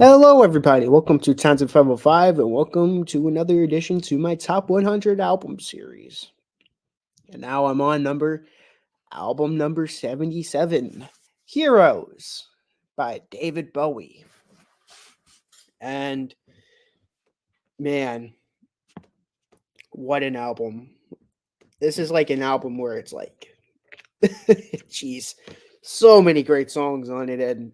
Hello, everybody. Welcome to Towns of 505, and welcome to another edition to my Top 100 album series. And now I'm on album number 77, Heroes by David Bowie. And man, what an album. This is like an album where it's like, jeez, so many great songs on it. And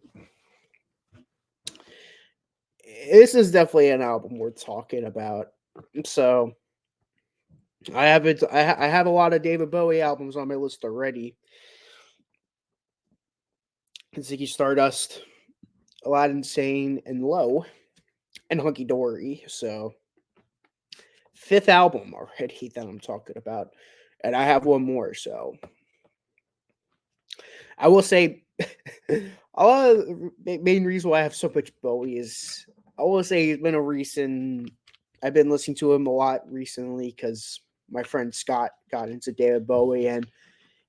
this is definitely an album worth talking about. So I have a lot of David Bowie albums on my list already. Ziggy Stardust, Aladdin Sane, and Low, and Hunky Dory. So, fifth album already that I'm talking about. And I have one more. So, I will say, main reason why I have so much Bowie is I will say it's been a recent. I've been listening to him a lot recently because my friend Scott got into David Bowie, and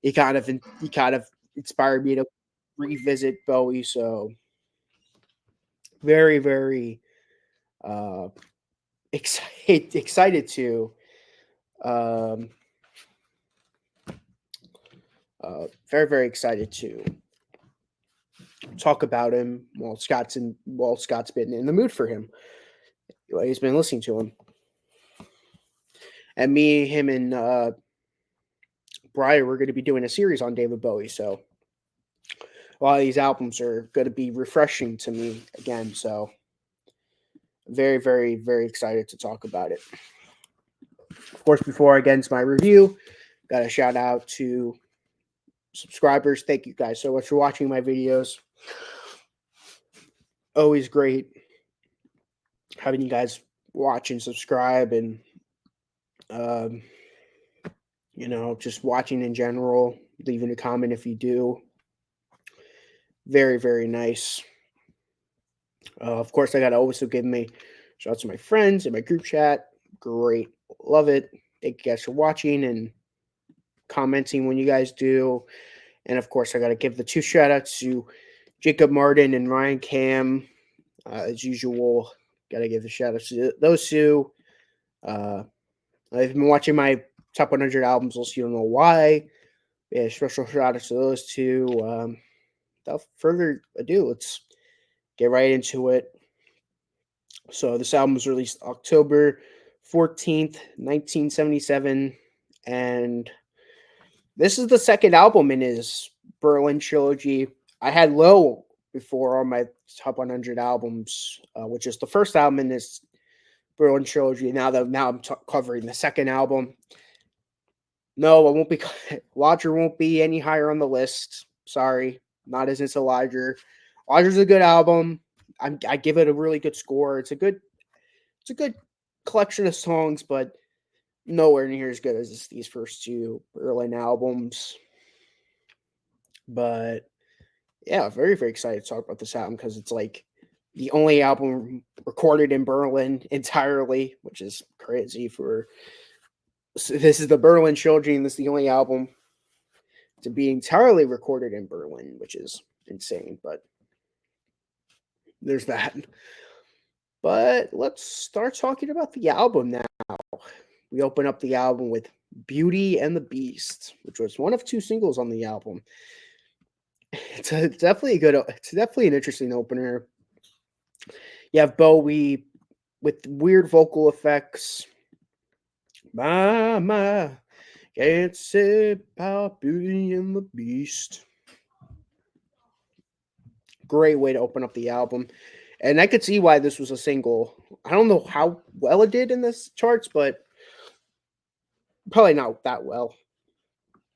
he kind of inspired me to revisit Bowie. So very uh, excited to um, very excited to talk about him while Scott's been in the mood for him. He's been listening to him, and him, and Brian, we're going to be doing a series on David Bowie. So a lot of these albums are going to be refreshing to me again. So very excited to talk about it. Of course, before I get into my review, got a shout out to subscribers. Thank you guys so much for watching my videos. Always great having you guys watch and subscribe, and um, just watching in general. Leaving a comment if you do. Very nice. Of course, I got to also give me shout out to my friends in my group chat. Great, love it. Thank you guys for watching and commenting when you guys do. And of course, I got to give the two shout outs to Jacob Martin and Ryan Cam. As usual, got to give the shout outs to those two. I've been watching my top 100 albums, so you don't know why. Yeah, special shout outs to those two. Without further ado, let's get right into it. So this album was released October 14th, 1977, and this is the second album in his Berlin trilogy. I had Low before on my top 100 albums, which is the first album in this Berlin trilogy. Now I'm covering the second album. No, it won't be. Lodger won't be any higher on the list. Sorry, not as into Lodger. Lodger's a good album. I give it a really good score. It's a good collection of songs, but nowhere near as good as these first two Berlin albums. But yeah, very excited to talk about this album because it's like the only album recorded in Berlin entirely, which is crazy for. This is the Berlin trilogy, and this is the only album to be entirely recorded in Berlin, which is insane. But there's that. But let's start talking about the album now. We open up the album with Beauty and the Beast, which was one of two singles on the album. It's definitely an interesting opener. You have Bowie with weird vocal effects. My, can't say about Beauty and the Beast. Great way to open up the album. And I could see why this was a single. I don't know how well it did in this charts, but probably not that well.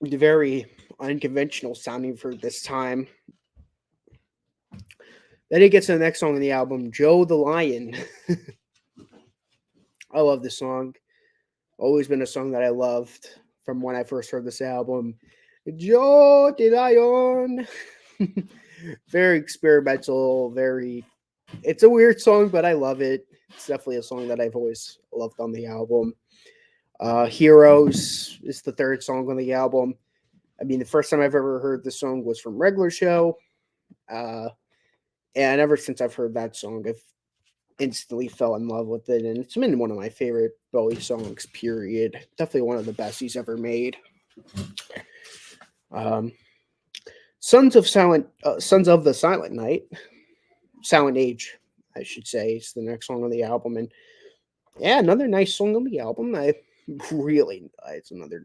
Very unconventional sounding for this time. Then it gets to the next song in the album, Joe the Lion. I love this song. Always been a song that I loved from when I first heard this album. Joe the Lion. Very experimental, it's a weird song, but I love it. It's definitely a song that I've always loved on the album. Heroes is the third song on the album. I mean, the first time I've ever heard this song was from Regular Show. And ever since I've heard that song, I've instantly fell in love with it, and it's been one of my favorite Bowie songs. Period. Definitely one of the best he's ever made. Um, Sons of the Silent Night, Silent Age, I should say, is the next song on the album, and yeah, another nice song on the album. It's another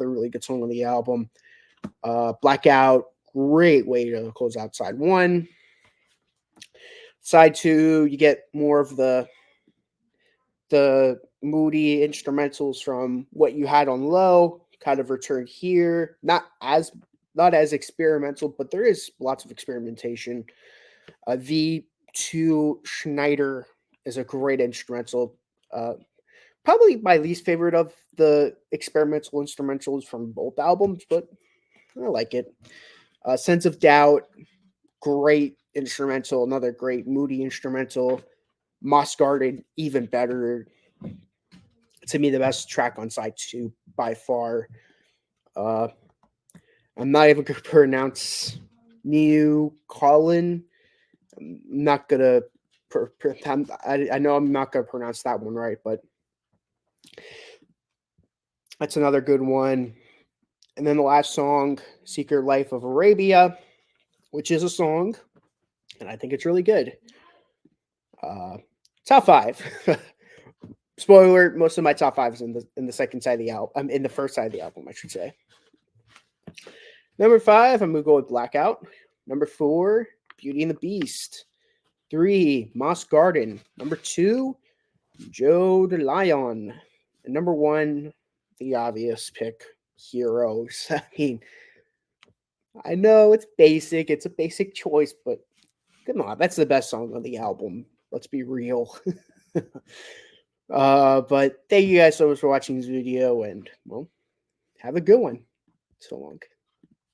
really good song on the album. Blackout, great way to close out side one. Side two, you get more of the moody instrumentals from what you had on low, kind of return here. Not as experimental, but there is lots of experimentation. V2 Schneider is a great instrumental. Uh, Probably my least favorite of the experimental instrumentals from both albums, but I like it. Sense of Doubt, great instrumental, another great moody instrumental. Moss Garden, even better. To me, the best track on side two by far. Uh, I'm not even gonna pronounce New Colin. I'm not gonna. I know I'm not gonna pronounce that one right, but that's another good one. And then the last song, Secret Life of Arabia, which is a song, and I think it's really good. Top five. Spoiler: most of my top five is in the second side of the album. In the first side of the album, I should say. Number five, I'm gonna go with Blackout. Number four, Beauty and the Beast. 3, Moss Garden. Number 2, Joe de Lion. And number 1, the obvious pick, Heroes. I mean, I know it's basic. It's a basic choice, but come on, that's the best song on the album. Let's be real. But thank you guys so much for watching this video, and well, have a good one. So long.